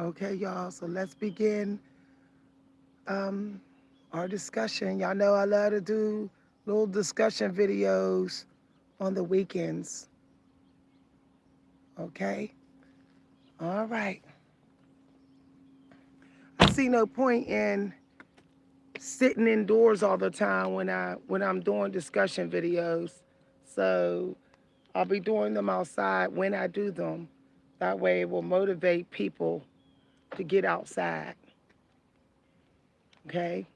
Okay, y'all. So let's begin um, our discussion. Y'all know I love to do little discussion videos on the weekends. Okay. All right. I see no point in sitting indoors all the time when I'm doing discussion videos. So I'll be doing them outside when I do them. That way it will motivate people to get outside. Okay.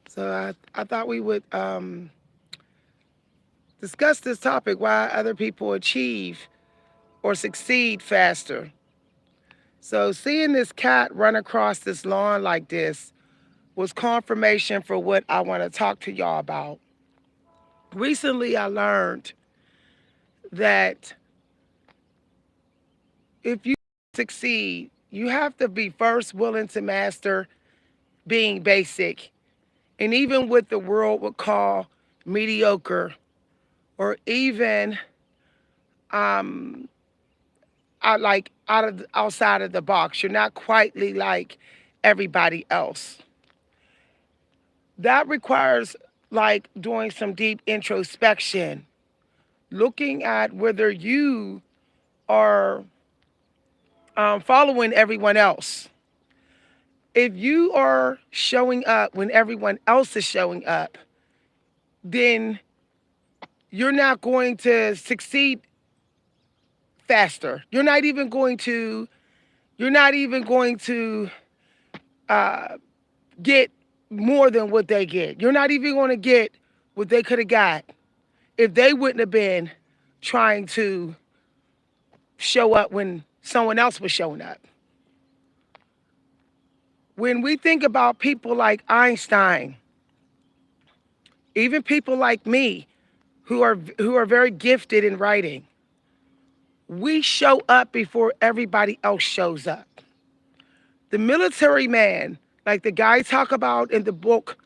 So I thought we would discuss this topic, why other people achieve or succeed faster. So seeing this cat run across this lawn like this was confirmation for what I want to talk to y'all about. Recently I learned that if you succeed, you have to be first willing to master being basic, and even what the world would call mediocre, or even um, outside of the box. You're not quietly like everybody else. That requires like doing some deep introspection, looking at whether you are following everyone else. If you are showing up when everyone else is showing up, then you're not going to succeed faster. You're not even going to uh, get more than what they get. You're not even going to get what they could have got if they wouldn't have been trying to show up when someone else was showing up. When we think about people like Einstein, even people like me who are very gifted in writing, we show up before everybody else shows up. The military man, like the guy talk about in the book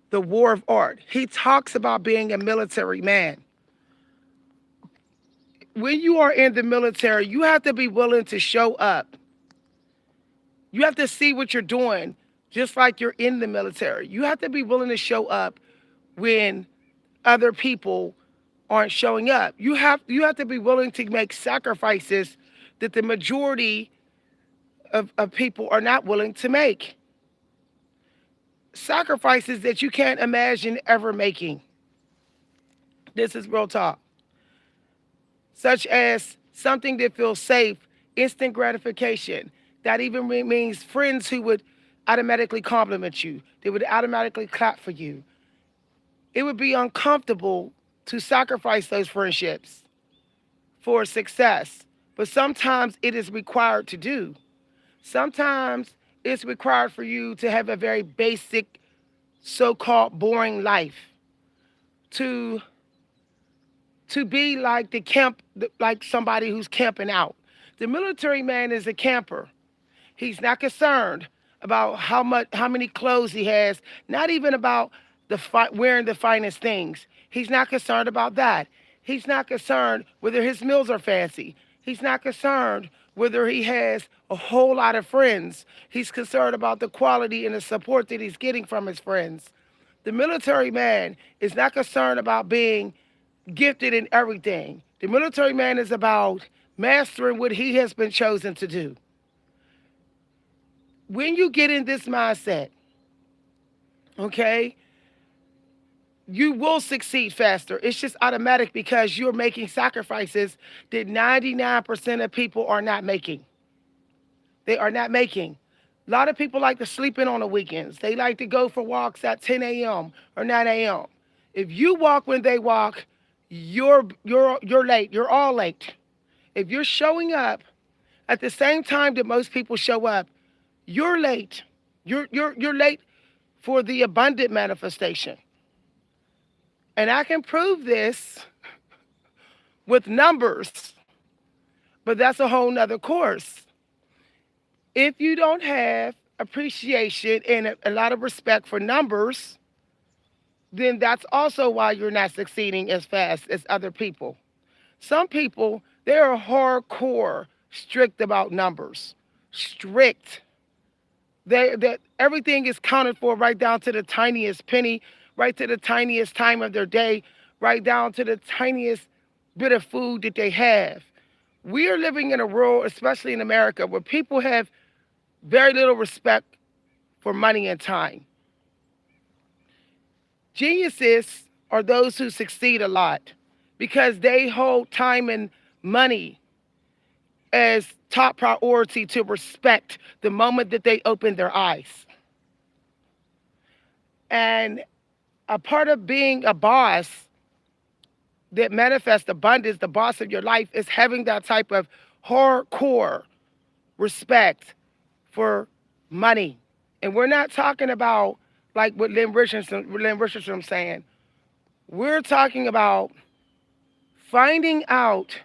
The War of Art, he talks about being a military man. When you are in the military, you have to be willing to show up. You have to see what you're doing, just like you're in the military. You have to be willing to show up when other people aren't showing up. You have to be willing to make sacrifices that the majority of people are not willing to make. Sacrifices that you can't imagine ever making. This is real talk. Such as something that feels safe, instant gratification. That even means friends who would automatically compliment you, they would automatically clap for you. It would be uncomfortable to sacrifice those friendships for success, but sometimes it is required to do. Sometimes it's required for you to have a very basic, so called boring life, to be like like somebody who's camping out. The military man is a camper. He's not concerned about how many clothes he has, not even about wearing the finest things. He's not concerned about that. He's not concerned whether his meals are fancy. He's not concerned whether he has a whole lot of friends. He's concerned about the quality and the support that he's getting from his friends. The military man is not concerned about being gifted in everything. The military man is about mastering what he has been chosen to do. When you get in this mindset, okay, you will succeed faster. It's just automatic because you're making sacrifices that 99% of people are not making. They are not making. A lot of people like to sleep in on the weekends. They like to go for walks at 10 a.m. or 9 a.m. If you walk when they walk, you're late. You're all late. If you're showing up at the same time that most people show up, you're late. You're late for the abundant manifestation. And I can prove this with numbers, but that's a whole nother course. If you don't have appreciation and a lot of respect for numbers, then that's also why you're not succeeding as fast as other people. Some people, they're hardcore strict about numbers. Strict. That everything is counted for right down to the tiniest penny, right to the tiniest time of their day, right down to the tiniest bit of food that they have. We are living in a world, especially in America, where people have very little respect for money and time. Geniuses are those who succeed a lot because they hold time and money as top priority to respect the moment that they open their eyes. And a part of being a boss that manifests abundance, the boss of your life, is having that type of hardcore respect for money. And we're not talking about like what Lynn Richardson saying. We're talking about finding out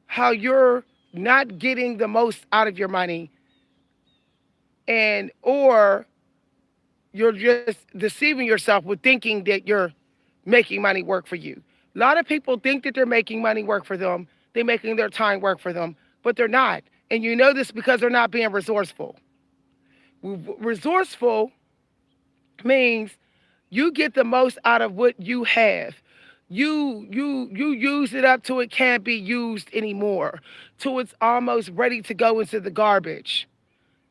how you're not getting the most out of your money, and or you're just deceiving yourself with thinking that you're making money work for you. A lot of people think that they're making money work for them. They're making their time work for them, but they're not. And you know this because they're not being resourceful. Resourceful means you get the most out of what you have. You use it up till it can't be used anymore, till it's almost ready to go into the garbage.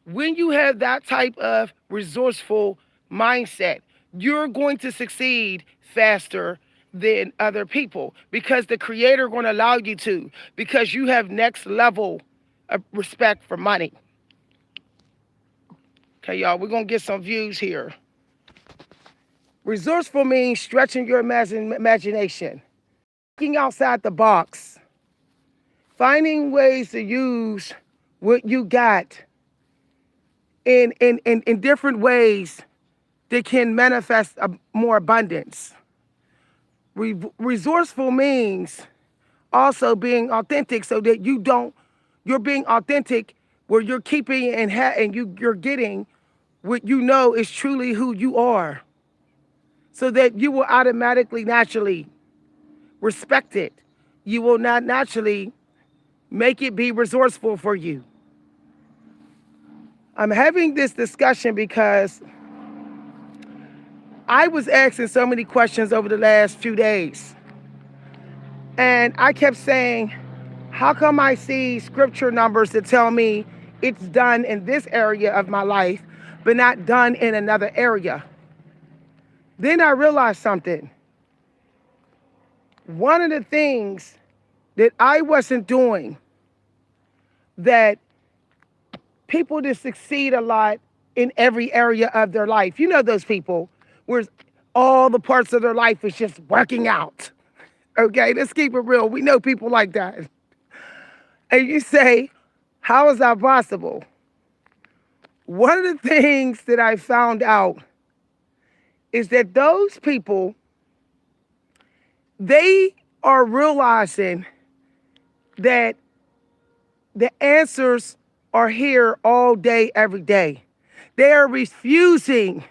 When you have that type of resourceful mindset, you're going to succeed faster than other people because the creator going to allow you to, because you have next level of respect for money. Okay, y'all, we're going to get some views here. Resourceful means stretching your imagination, thinking outside the box, finding ways to use what you got in different ways that can manifest more abundance. Resourceful means also being authentic, so that you're being authentic where you're keeping and you're getting what you know is truly who you are, so that you will automatically, naturally respect it. You will not naturally make it be resourceful for you. I'm having this discussion because I was asking so many questions over the last few days. And I kept saying, how come I see scripture numbers that tell me it's done in this area of my life, but not done in another area? Then I realized something. One of the things that I wasn't doing, that people that succeed a lot in every area of their life, you know those people where all the parts of their life is just working out. Okay, let's keep it real. We know people like that. And you say, how is that possible? One of the things that I found out is that those people, they are realizing that the answers are here all day, every day. They are refusing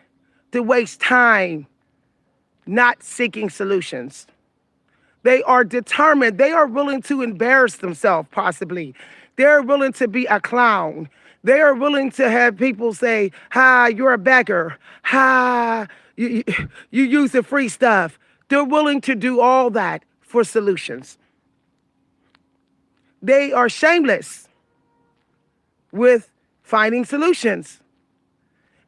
to waste time not seeking solutions. They are determined. They are willing to embarrass themselves, possibly. They're willing to be a clown. They are willing to have people say, "Ha, you're a beggar. Ha, you use the free stuff." They're willing to do all that for solutions. They are shameless with finding solutions.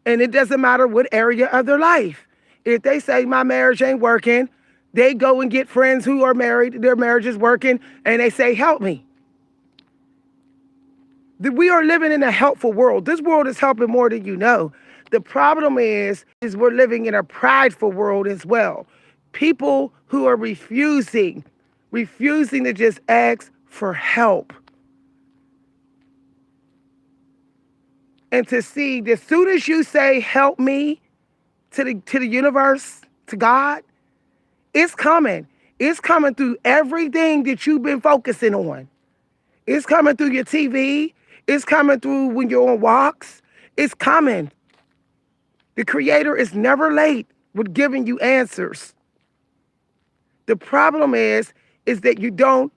And it doesn't matter what area of their life. If they say my marriage ain't working, they go and get friends who are married, their marriage is working, and they say, help me. We are living in a helpful world. This world is helping more than you know. The problem is we're living in a prideful world as well. People who are refusing to just ask for help. And to see that as soon as you say, help me, to the universe, to God, it's coming. It's coming through everything that you've been focusing on. It's coming through your TV. It's coming through when you're on walks. It's coming. The Creator is never late with giving you answers. The problem is that you're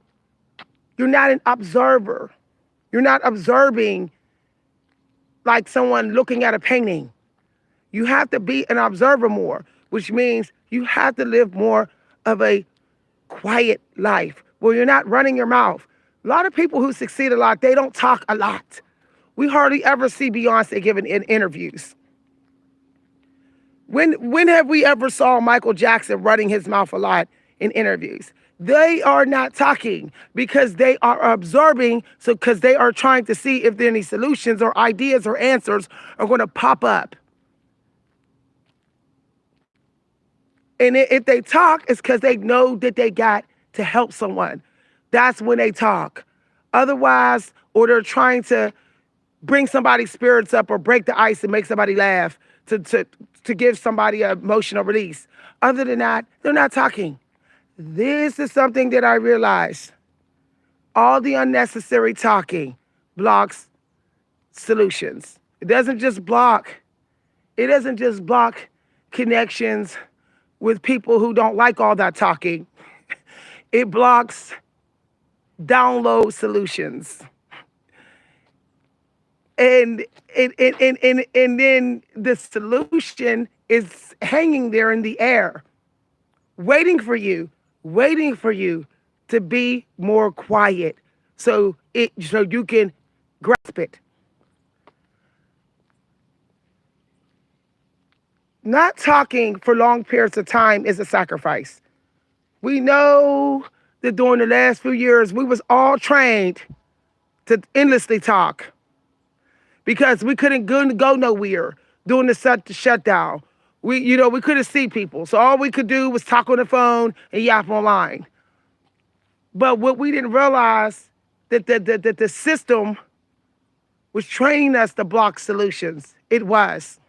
not an observer. You're not observing like someone looking at a painting. You have to be an observer more, which means you have to live more of a quiet life where you're not running your mouth. A lot of people who succeed a lot, they don't talk a lot. We hardly ever see Beyonce giving interviews. When have we ever saw Michael Jackson running his mouth a lot in interviews? They are not talking because they are observing, so because they are trying to see if there any solutions or ideas or answers are going to pop up. And if they talk, it's because they know that they got to help someone. That's when they talk. Otherwise, or they're trying to bring somebody's spirits up or break the ice and make somebody laugh to give somebody an emotional release. Other than that, they're not talking. This is something that I realized. All the unnecessary talking blocks solutions. It doesn't just block connections with people who don't like all that talking. It blocks download solutions. And then the solution is hanging there in the air, waiting for you to be more quiet so you can grasp it. Not talking for long periods of time is a sacrifice. We know that during the last few years, we was all trained to endlessly talk because we couldn't go nowhere during the shutdown. We couldn't see people. So all we could do was talk on the phone and yap online. But what we didn't realize that the system was training us to block solutions. It was.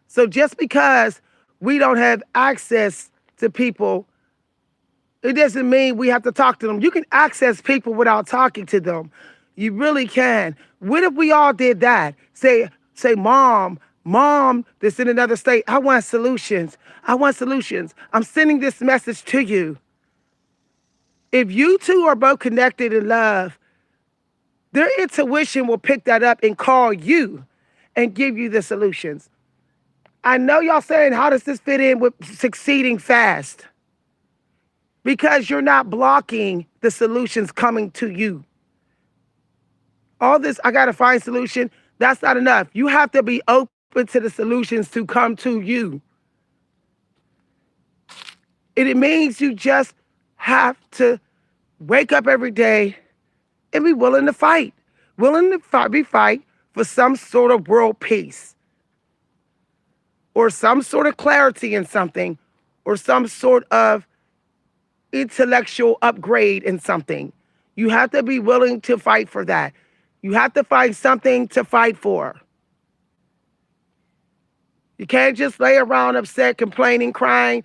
So just because we don't have access to people, it doesn't mean we have to talk to them. You can access people without talking to them. You really can. What if we all did that? Say, mom that's in another state, I want solutions. I'm sending this message to you. If you two are both connected in love, their intuition will pick that up and call you and give you the solutions. I know y'all saying, how does this fit in with succeeding fast? Because you're not blocking the solutions coming to you. All this, I got to find solution, that's not enough. You have to be open to the solutions to come to you. And it means you just have to wake up every day and be willing to fight. Fight for some sort of world peace. Or some sort of clarity in something. Or some sort of intellectual upgrade in something. You have to be willing to fight for that. You have to find something to fight for. You can't just lay around upset, complaining, crying,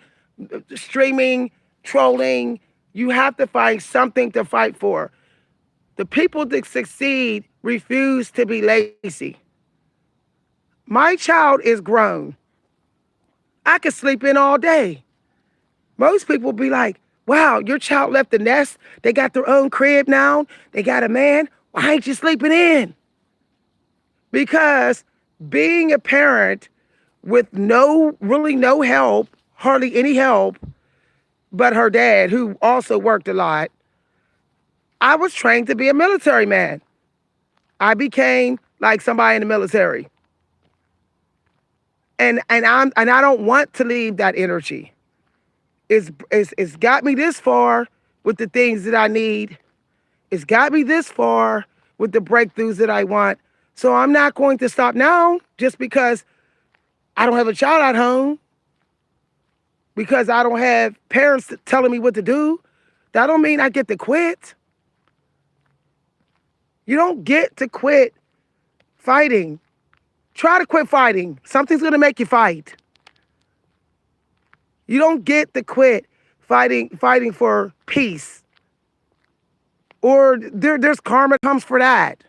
streaming, trolling. You have to find something to fight for. The people that succeed refuse to be lazy. My child is grown. I could sleep in all day. Most people be like, wow, your child left the nest. They got their own crib now. They got a man. Why ain't you sleeping in? Because being a parent with really no help, hardly any help, but her dad, who also worked a lot, I was trained to be a military man. I became like somebody in the military. And I don't want to leave that energy. It's got me this far with the things that I need. It's got me this far with the breakthroughs that I want. So I'm not going to stop now just because I don't have a child at home, because I don't have parents telling me what to do. That don't mean I get to quit. You don't get to quit fighting. Try to quit fighting. Something's going to make you fight. You don't get to quit fighting for peace. Or there's karma comes for that.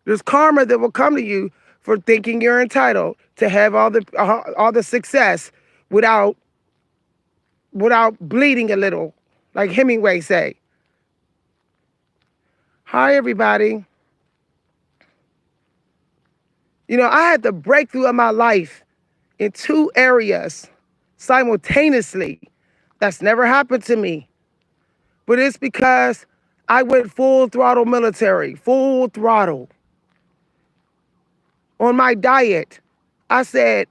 There's karma that will come to you for thinking you're entitled to have all the success without bleeding a little, like Hemingway say. Hi, everybody. I had the breakthrough of my life in two areas simultaneously. That's never happened to me. But it's because I went full throttle military, full throttle. On my diet, I said,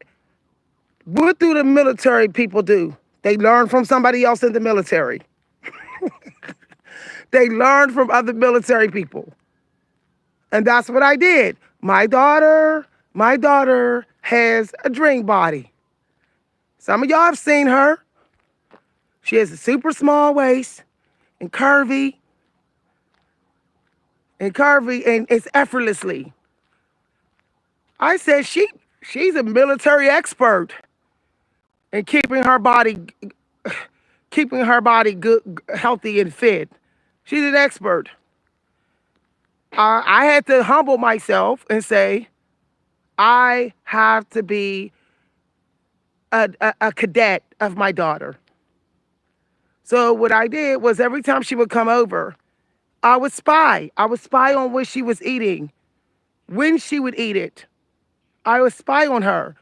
what do the military people do? They learn from somebody else in the military. They learn from other military people. And that's what I did. My daughter has a dream body. Some of y'all have seen her. She has a super small waist and curvy, and it's effortlessly. I said she's a military expert in keeping her body good, healthy, and fit. She's an expert. I had to humble myself and say, I have to be a cadet of my daughter. So what I did was every time she would come over, I would spy. I would spy on what she was eating, when she would eat it. I would spy on her.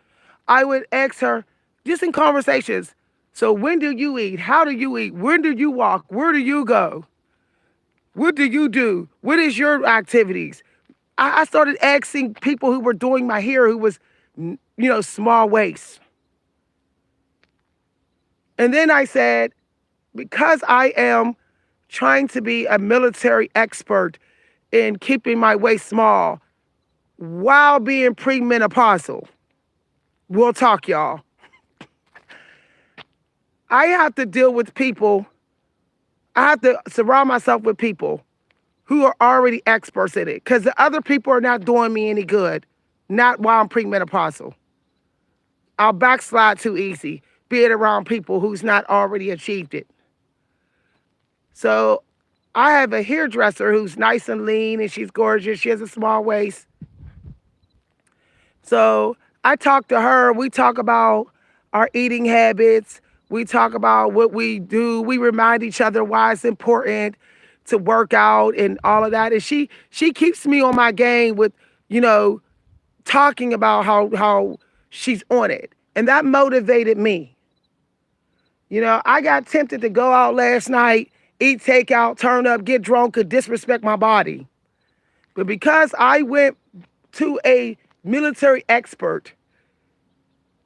I would ask her, just in conversations, so when do you eat? How do you eat? When do you walk? Where do you go? What do you do? What is your activities? I started asking people who were doing my hair who was, small waist. And then I said, because I am trying to be a military expert in keeping my waist small while being premenopausal, we'll talk, y'all. I have to deal with people. I have to surround myself with people who are already experts in it, because the other people are not doing me any good, not while I'm premenopausal. I'll backslide too easy, being around people who's not already achieved it. So I have a hairdresser who's nice and lean and she's gorgeous. She has a small waist. So I talk to her. We talk about our eating habits. We talk about what we do. We remind each other why it's important to work out and all of that. And she keeps me on my game with, talking about how she's on it. And that motivated me. I got tempted to go out last night, eat takeout, turn up, get drunk, and disrespect my body. But because I went to a military expert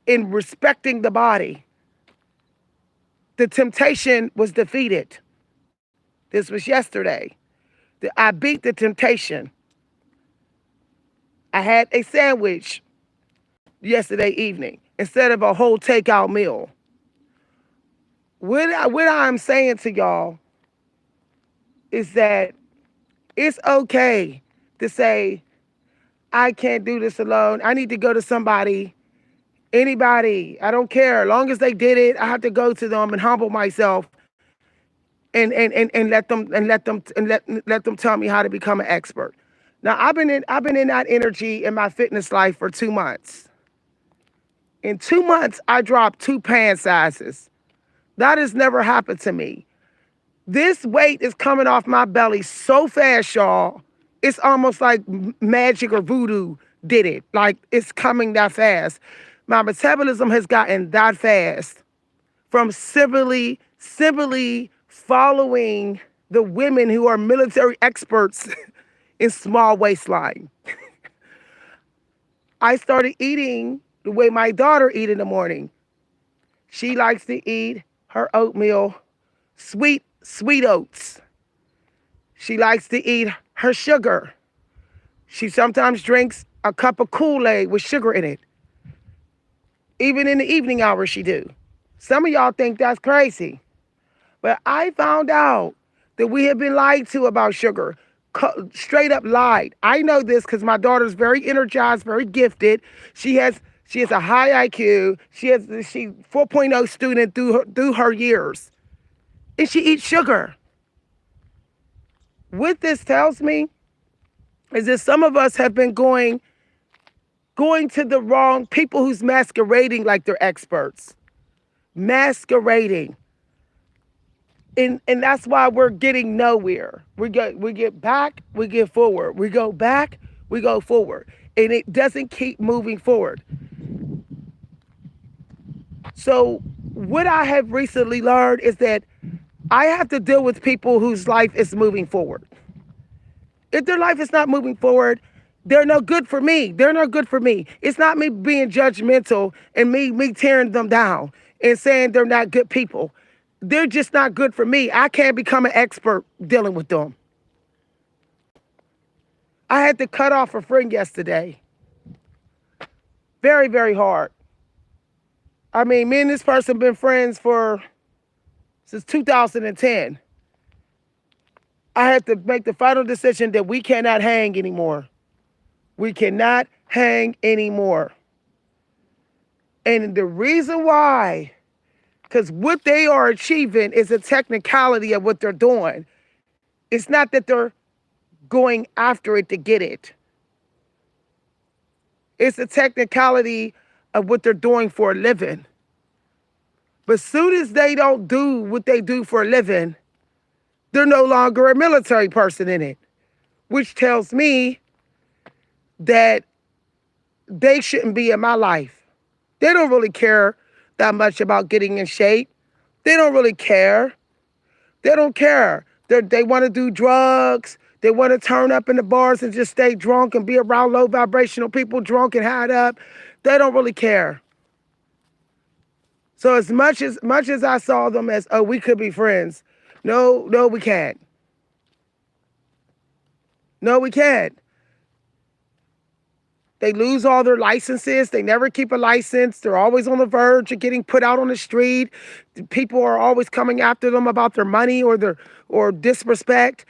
in respecting the body, the temptation was defeated. This was yesterday. I beat the temptation. I had a sandwich yesterday evening instead of a whole takeout meal. What I'm saying to y'all is that it's okay to say, I can't do this alone. I need to go to somebody, anybody. I don't care. As long as they did it, I have to go to them and humble myself and let them tell me how to become an expert. Now I've been in that energy in my fitness life for 2 months. In 2 months, I dropped 2 pant sizes. That has never happened to me. This weight is coming off my belly so fast, y'all. It's almost like magic or voodoo did it. Like, it's coming that fast. My metabolism has gotten that fast from simply following the women who are military experts in small waistline. I started eating the way my daughter eat in the morning. She likes to eat her oatmeal, sweet oats. She likes to eat her sugar. She sometimes drinks a cup of Kool-Aid with sugar in it. Even in the evening hours she do. Some of y'all think that's crazy. But I found out that we have been lied to about sugar. Straight up lied. I know this because my daughter's very energized, very gifted. She has a high IQ. She's 4.0 student through her years. And she eats sugar. What this tells me is that some of us have been going to the wrong people who's masquerading like they're experts. Masquerading. And that's why we're getting nowhere. We get back, we get forward. We go back, we go forward. And it doesn't keep moving forward. So what I have recently learned is that I have to deal with people whose life is moving forward. If their life is not moving forward, they're no good for me. They're not good for me. It's not me being judgmental and me tearing them down and saying they're not good people. They're just not good for me. I can't become an expert dealing with them. I had to cut off a friend yesterday. Very, very hard. I mean, me and this person been friends since 2010. I had to make the final decision that we cannot hang anymore. We cannot hang anymore. And the reason why, because what they are achieving is a technicality of what they're doing. It's not that they're going after it to get it. It's a technicality of what they're doing for a living. But soon as they don't do what they do for a living, they're no longer a military person in it, which tells me that they shouldn't be in my life. They don't really care that much about getting in shape. They don't really care. They don't care. They want to do drugs. They want to turn up in the bars and just stay drunk and be around low vibrational people, drunk and high up. They don't really care. So as much as I saw them as, oh, we could be friends. No, we can't. No, we can't. They lose all their licenses. They never keep a license. They're always on the verge of getting put out on the street. People are always coming after them about their money or disrespect.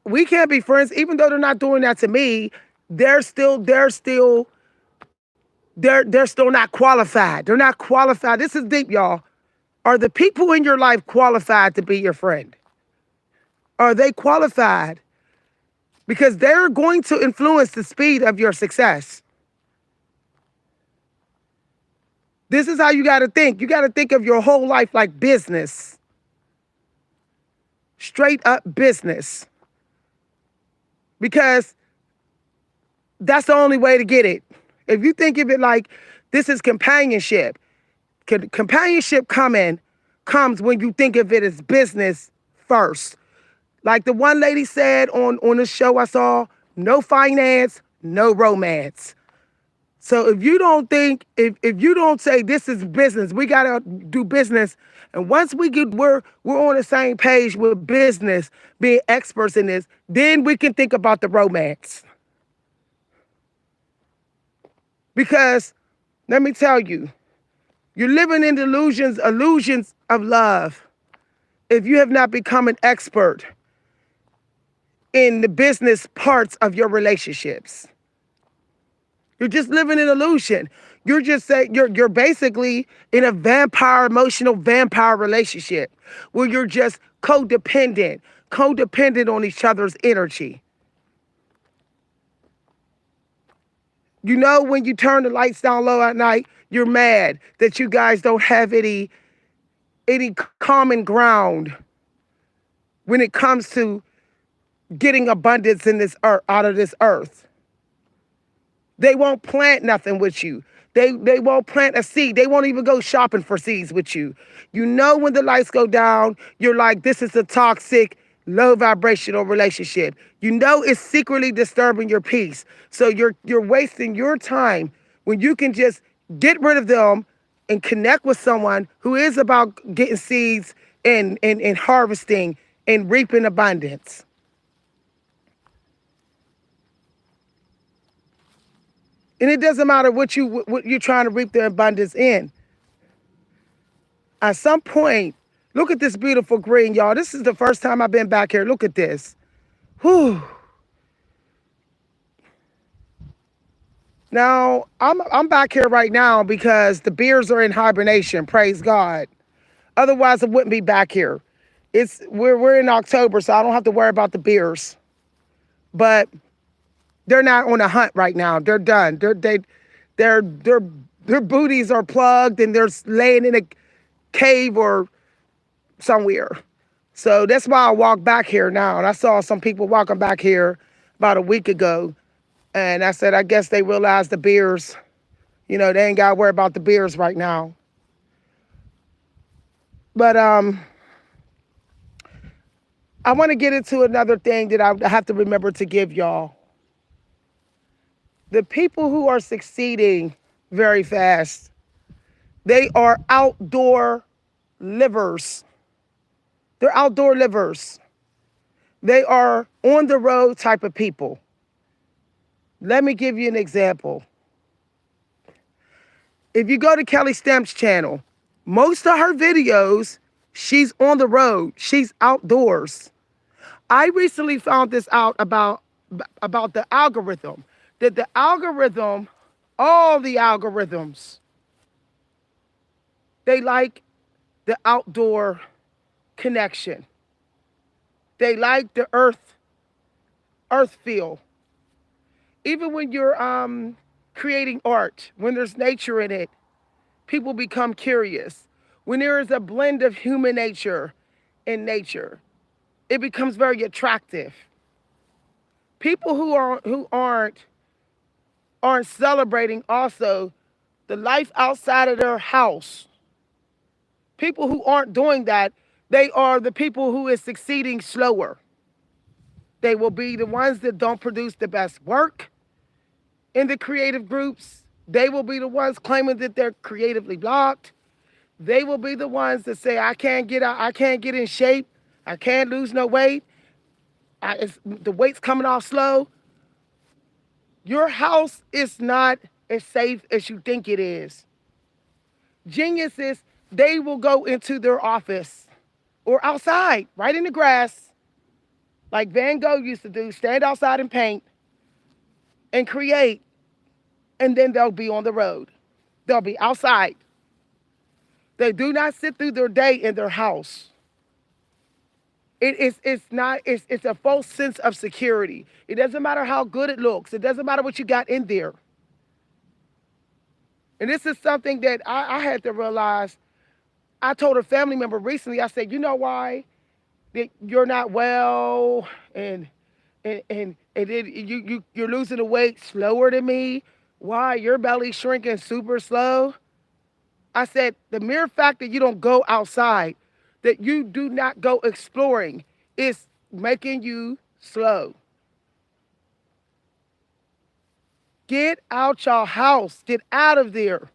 We can't be friends, even though they're not doing that to me. They're still not qualified. They're not qualified. This is deep, y'all. Are the people in your life qualified to be your friend? Are they qualified? Because they're going to influence the speed of your success. This is how you got to think. You got to think of your whole life like business. Straight up business. Because that's the only way to get it. If you think of it like this is companionship, companionship comes when you think of it as business first. Like the one lady said on the show I saw, no finance, no romance. So if you don't think, if you don't say this is business, we gotta do business. And once we're on the same page with business, being experts in this, then we can think about the romance. Because let me tell you, you're living in illusions of love if you have not become an expert in the business parts of your relationships. You're just living in illusion. You're just saying you're basically in a emotional vampire relationship where you're just codependent on each other's energy. You know, when you turn the lights down low at night, you're mad that you guys don't have any common ground when it comes to getting abundance in this earth, out of this earth. They won't plant nothing with you. They won't plant a seed. They won't even go shopping for seeds with you. You know, when the lights go down, you're like, this is a toxic, low vibrational relationship. You know it's secretly disturbing your peace. So you're wasting your time when you can just get rid of them and connect with someone who is about getting seeds and harvesting and reaping abundance. And it doesn't matter what you're trying to reap the abundance in. At some point, look at this beautiful green, y'all. This is the first time I've been back here. Look at this. Whew. Now, I'm back here right now because the beers are in hibernation, praise God. Otherwise, I wouldn't be back here. We're in October, so I don't have to worry about the beers. But they're not on a hunt right now. They're done. Their booties are plugged and they're laying in a cave or somewhere. So that's why I walk back here now. And I saw some people walking back here about a week ago. And I said, I guess they realized the beers, they ain't got to worry about the beers right now. But I want to get into another thing that I have to remember to give y'all. The people who are succeeding very fast, they are outdoor livers. They're outdoor livers. They are on the road type of people. Let me give you an example. If you go to Kelly Stamps' channel, most of her videos, she's on the road. She's outdoors. I recently found this out about the algorithm. That the algorithm, all the algorithms, they like the outdoor connection. They like the earth feel. Even when you're creating art, when there's nature in it, people become curious. When there is a blend of human nature and nature, it becomes very attractive. People who aren't celebrating also the life outside of their house. People who aren't doing that, they are the people who is succeeding slower. They will be the ones that don't produce the best work in the creative groups. They will be the ones claiming that they're creatively blocked. They will be the ones that say, I can't get out, I can't get in shape, I can't lose no weight, the weight's coming off slow. Your house is not as safe as you think it is. Geniuses, they will go into their office or outside, right in the grass, like Van Gogh used to do, stand outside and paint and create, and then they'll be on the road. They'll be outside. They do not sit through their day in their house. It's a false sense of security. It doesn't matter how good it looks. It doesn't matter what you got in there. And this is something that I had to realize. I told a family member recently, I said, you know why that you're not well you're losing the weight slower than me? Why your belly's shrinking super slow? I said, the mere fact that you don't go outside, that you do not go exploring, is making you slow. Get out your house. Get out of there.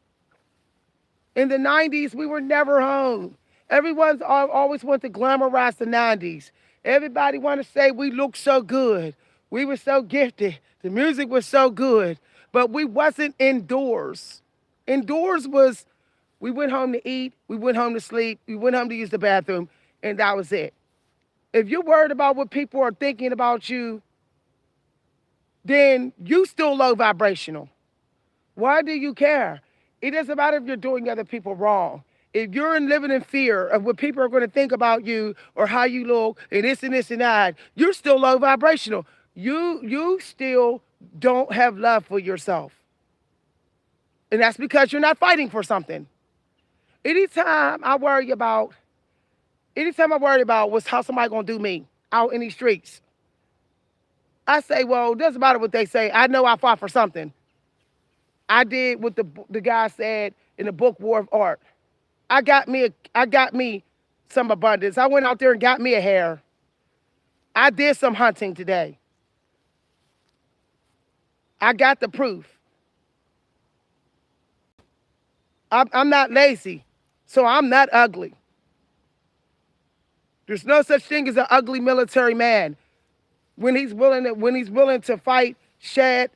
In the 90s, we were never home. Everyone's always wanted to glamorize the 90s. Everybody want to say we look so good. We were so gifted. The music was so good. But we wasn't indoors. Indoors was, we went home to eat, we went home to sleep, we went home to use the bathroom, and that was it. If you're worried about what people are thinking about you, then you still low vibrational. Why do you care? It doesn't matter if you're doing other people wrong. If you're living in fear of what people are going to think about you or how you look and this and that, you're still low vibrational. You still don't have love for yourself. And that's because you're not fighting for something. Anytime I worry about what's how somebody gonna do me out in these streets, I say, well, it doesn't matter what they say. I know I fought for something. I did what the guy said in the book War of Art. I got me some abundance. I went out there and got me a hare. I did some hunting today. I got the proof. I'm not lazy, so I'm not ugly. There's no such thing as an ugly military man. When he's willing to fight, shed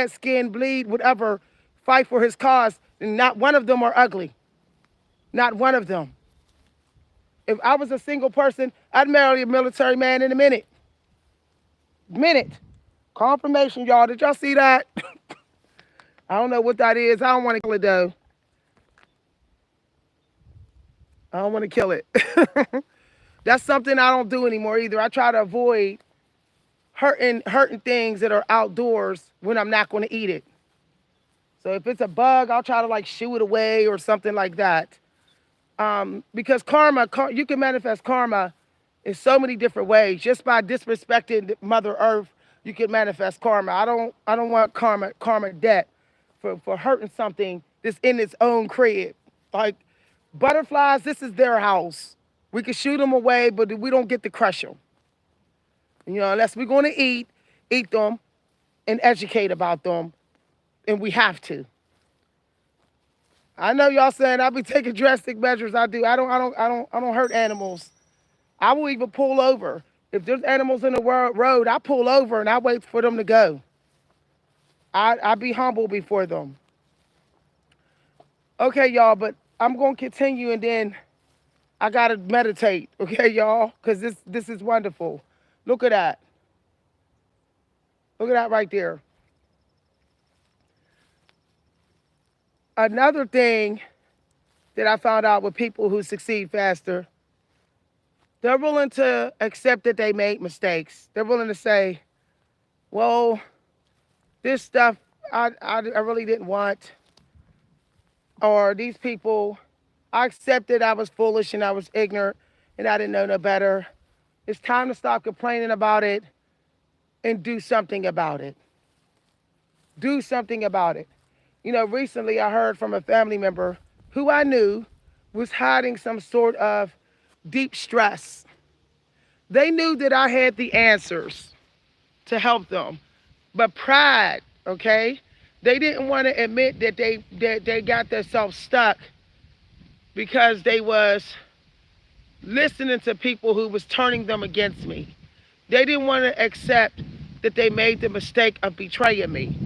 skin, bleed, whatever, fight for his cause, and not one of them are ugly. Not one of them. If I was a single person, I'd marry a military man in a minute. Confirmation, y'all. Did y'all see that? I don't know what that is. I don't want to kill it, though. I don't want to kill it. That's something I don't do anymore either. I try to avoid hurting things that are outdoors when I'm not going to eat it. So if it's a bug, I'll try to like shoo it away or something like that. Because karma, you can manifest karma In so many different ways. Just by disrespecting Mother Earth, you can manifest karma. I don't want karma debt for hurting something that's in its own crib. Like butterflies, this is their house. We can shoot them away, but we don't get to crush them. Unless we're going to eat them and educate about them, and we have to. I know y'all saying I be taking drastic measures. I do. I don't hurt animals. I will even pull over. If there's animals in the road, I pull over and I wait for them to go. I be humble before them. Okay, y'all, but I'm gonna continue and then I gotta meditate. Okay, y'all, because this is wonderful. Look at that. Look at that right there. Another thing that I found out with people who succeed faster, they're willing to accept that they made mistakes. They're willing to say, well, this stuff I really didn't want. Or these people, I accepted I was foolish and I was ignorant and I didn't know no better. It's time to stop complaining about it and do something about it. Do something about it. Recently I heard from a family member who I knew was hiding some sort of deep stress. They knew that I had the answers to help them, but pride, okay? They didn't want to admit that they got themselves stuck because they was listening to people who was turning them against me. They didn't want to accept that they made the mistake of betraying me.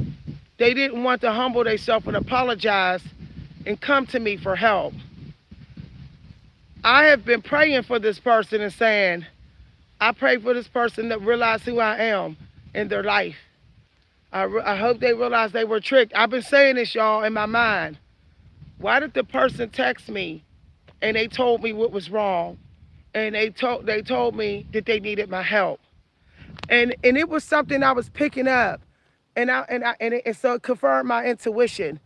They didn't want to humble themselves and apologize and come to me for help. I have been praying for this person and saying, I pray for this person to realize who I am in their life. I hope they realize they were tricked. I've been saying this, y'all, in my mind. Why did the person text me and they told me what was wrong? And they told me that they needed my help. And it was something I was picking up. So it confirmed my intuition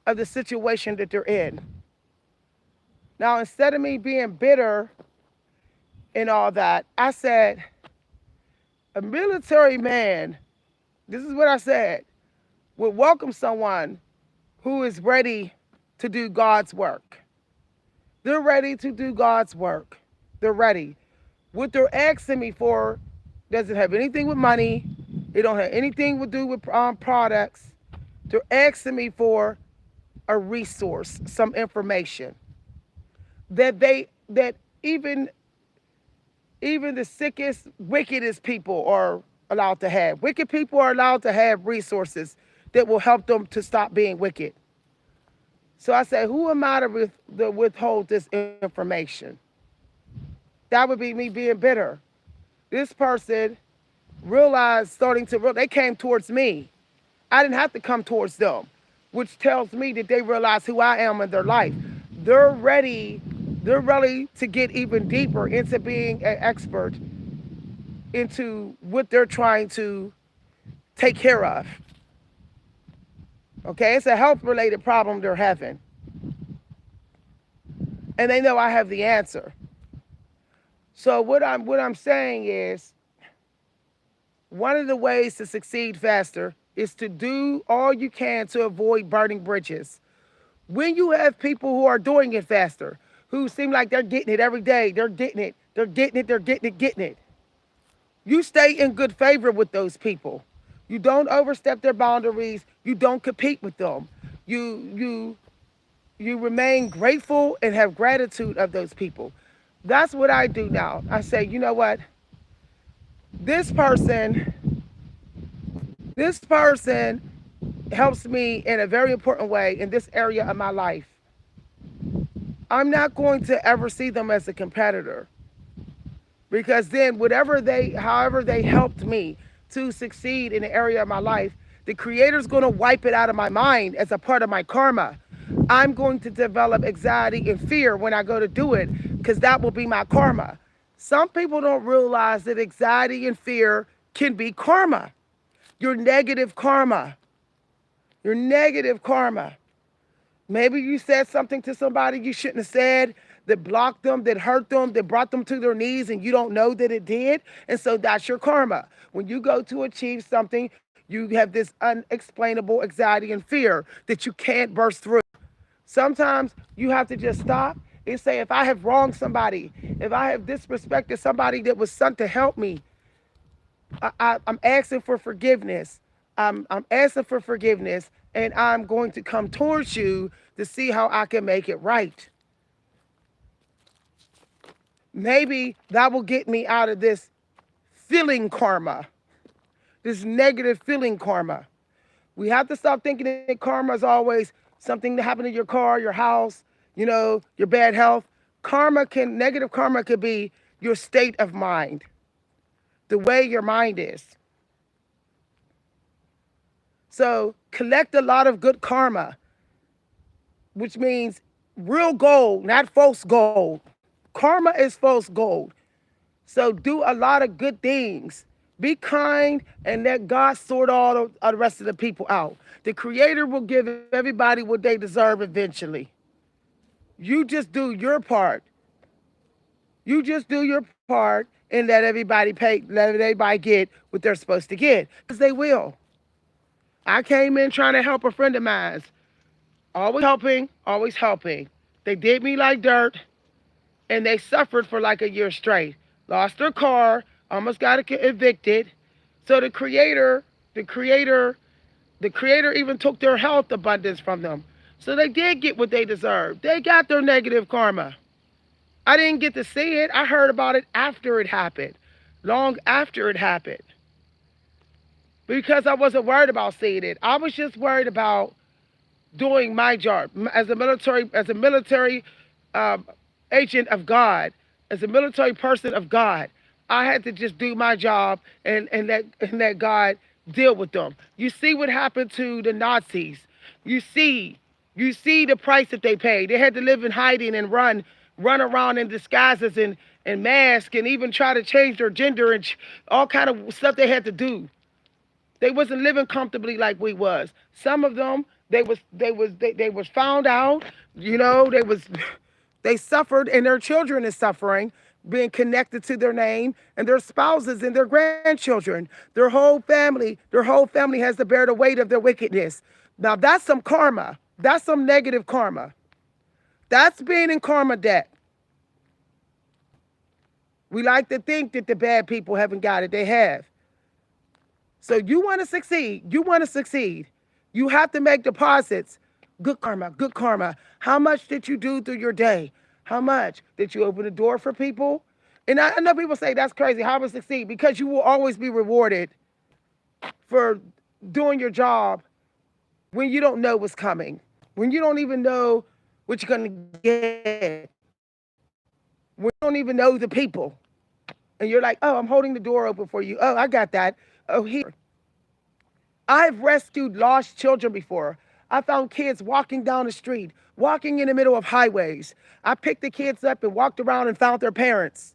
of the situation that they're in. Now, instead of me being bitter and all that, I said, a military man, this is what I said, would welcome someone who is ready to do God's work. They're ready to do God's work. They're ready. What they're asking me for doesn't have anything with money. It don't have anything to do with products. They're asking me for a resource, some information that even the sickest, wickedest people are allowed to have. Wicked people are allowed to have resources that will help them to stop being wicked. So I said, who am I to withhold this information? That would be me being bitter. This person they came towards me. I didn't have to come towards them, which tells me that they realize who I am in their life. They're ready to get even deeper into being an expert into what they're trying to take care of. Okay, it's a health-related problem they're having. And they know I have the answer. So what I'm saying is, one of the ways to succeed faster is to do all you can to avoid burning bridges. When you have people who are doing it faster, who seem like they're getting it every day, they're getting it. You stay in good favor with those people. You don't overstep their boundaries. You don't compete with them. You remain grateful and have gratitude of those people. That's what I do now. I say, you know what? This person helps me in a very important way in this area of my life. I'm not going to ever see them as a competitor, because then however they helped me to succeed in an area of my life, the Creator's going to wipe it out of my mind as a part of my karma. I'm going to develop anxiety and fear when I go to do it, because that will be my karma. Some people don't realize that anxiety and fear can be karma. Your negative karma. Your negative karma. Maybe you said something to somebody you shouldn't have said. that blocked them, that hurt them, that brought them to their knees, and you don't know that it did. And so that's your karma. When you go to achieve something, you have this unexplainable anxiety and fear that you can't burst through. Sometimes you have to just stop and say, if I have wronged somebody, if I have disrespected somebody that was sent to help me, I'm asking for forgiveness. I'm asking for forgiveness, and I'm going to come towards you to see how I can make it right. Maybe that will get me out of this feeling karma, this negative feeling karma. We have to stop thinking that karma is always something that happened in your car, your house, your bad health. Negative karma could be your state of mind, the way your mind is. So collect a lot of good karma, which means real gold, not false gold. Karma is false gold. So do a lot of good things. Be kind and let God sort all the rest of the people out. The Creator will give everybody what they deserve eventually. You just do your part. You just do your part and let everybody get what they're supposed to get. Because they will. I came in trying to help a friend of mine. Always helping, always helping. They did me like dirt, and they suffered for like a year straight. Lost their car, almost got evicted. So the creator, the creator even took their health abundance from them. So they did get what they deserved. They got their negative karma. I didn't get to see it. I heard about it after it happened, long after it happened. Because I wasn't worried about seeing it. I was just worried about doing my job as a military um, agent of God, as a military person of God. I had to just do my job and let God deal with them. You see what happened to the Nazis. You see you see the price that they paid. They had to live in hiding and run around in disguises and masks and even try to change their gender and all kind of stuff they had to do. They wasn't living comfortably like we was. Some of them, they was found out, they suffered, and their children is suffering, being connected to their name, and their spouses and their grandchildren. Their whole family has to bear the weight of their wickedness. Now that's some karma. That's some negative karma. That's being in karma debt. We like to think that the bad people haven't got it. They have. So you want to succeed. You want to succeed. You have to make deposits. Good karma, good karma. How much did you do through your day? How much? Did you open the door for people? And I know people say that's crazy. How to succeed? Because you will always be rewarded for doing your job when you don't know what's coming, when you don't even know what you're going to get, when you don't even know the people. And you're like, oh, I'm holding the door open for you. Oh, I got that. Oh, here. I've rescued lost children before. I found kids walking down the street, walking in the middle of highways. I picked the kids up and walked around and found their parents.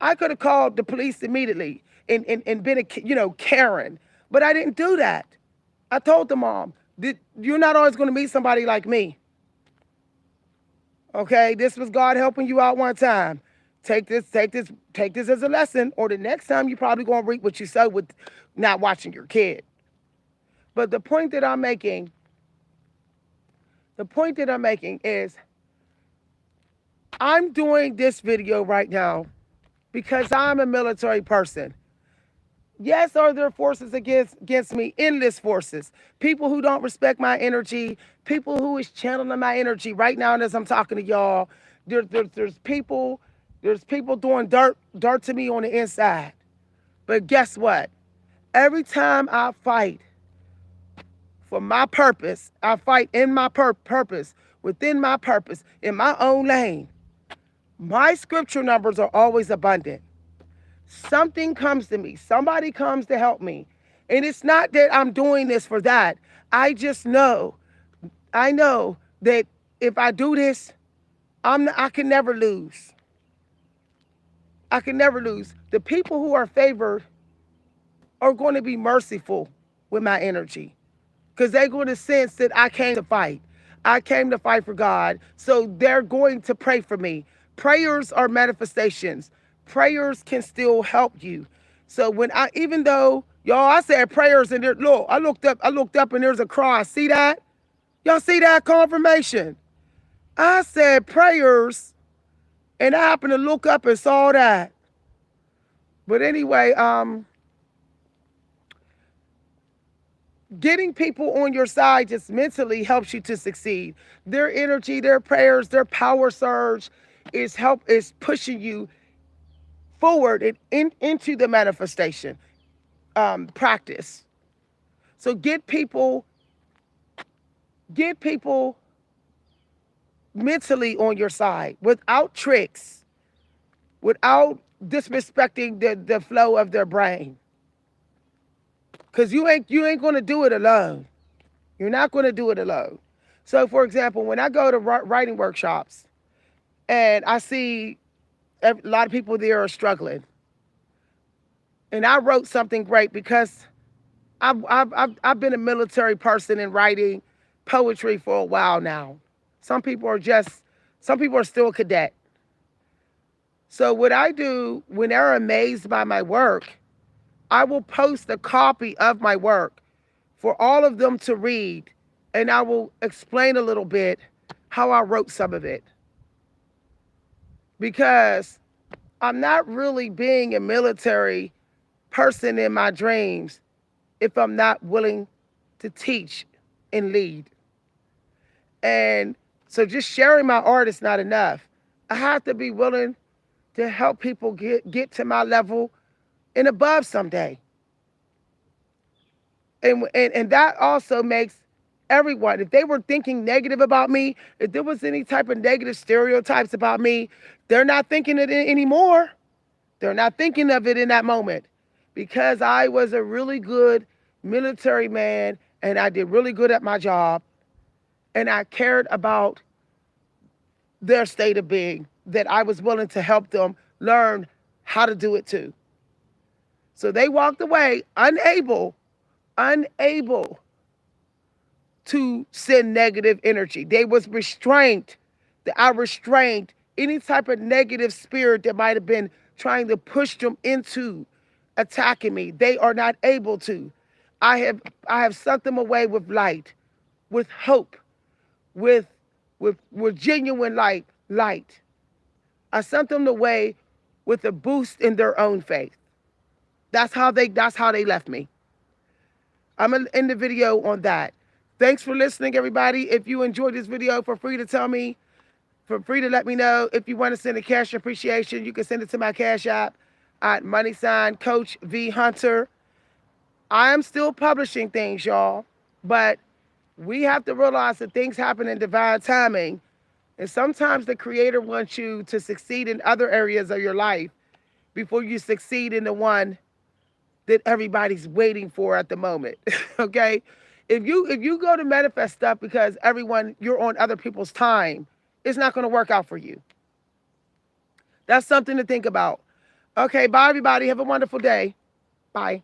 I could have called the police immediately and been Karen, but I didn't do that. I told the mom, you're not always going to meet somebody like me. Okay, this was God helping you out one time. Take this as a lesson, or the next time you're probably going to reap what you sow with not watching your kid. But the point that I'm making is I'm doing this video right now because I'm a military person. Yes, are there forces against me? Endless forces. People who don't respect my energy, people who is channeling my energy right now as I'm talking to y'all. There's people doing dirt to me on the inside. But guess what? Every time I fight for my purpose, I fight in my purpose, within my purpose, in my own lane. My scripture numbers are always abundant. Something comes to me. Somebody comes to help me. And it's not that I'm doing this for that. I just know. I know that if I do this, I can never lose. I can never lose. The people who are favored are going to be merciful with my energy because they're going to sense that I came to fight. I came to fight for God. So they're going to pray for me. Prayers are manifestations. Prayers can still help you. So even though y'all, I said prayers and there, look, I looked up and there's a cross. See that? Y'all see that confirmation? I said prayers and I happened to look up and saw that. But anyway, getting people on your side just mentally helps you to succeed. Their energy, their prayers, their power surge is pushing you forward and into the manifestation practice. So get people mentally on your side without tricks, without disrespecting the flow of their brain. Cause you ain't gonna do it alone. You're not gonna do it alone. So for example, when I go to writing workshops and I see a lot of people there are struggling, and I wrote something great because I've been a military person in writing poetry for a while now. Some people are still a cadet. So what I do when they're amazed by my work, I will post a copy of my work for all of them to read, and I will explain a little bit how I wrote some of it. Because I'm not really being a military person in my dreams if I'm not willing to teach and lead. And so just sharing my art is not enough. I have to be willing to help people get to my level and above someday. And that also makes everyone, if they were thinking negative about me, if there was any type of negative stereotypes about me, they're not thinking it anymore. They're not thinking of it in that moment because I was a really good military man and I did really good at my job and I cared about their state of being, that I was willing to help them learn how to do it too. So they walked away unable to send negative energy. They was restrained. That I restrained any type of negative spirit that might have been trying to push them into attacking me. They are not able to. I have sucked them away with light, with hope, with genuine light. I sent them away with a boost in their own faith. That's how they left me. I'm gonna end the video on that. Thanks for listening, everybody. If you enjoyed this video, feel free to let me know. If you want to send a cash appreciation, you can send it to my Cash App at Coach V Hunter. I am still publishing things, y'all, but we have to realize that things happen in divine timing. And sometimes the Creator wants you to succeed in other areas of your life before you succeed in the one that everybody's waiting for at the moment. Okay? If you go to manifest stuff because you're on other people's time, it's not going to work out for you. That's something to think about. Okay, bye everybody. Have a wonderful day. Bye.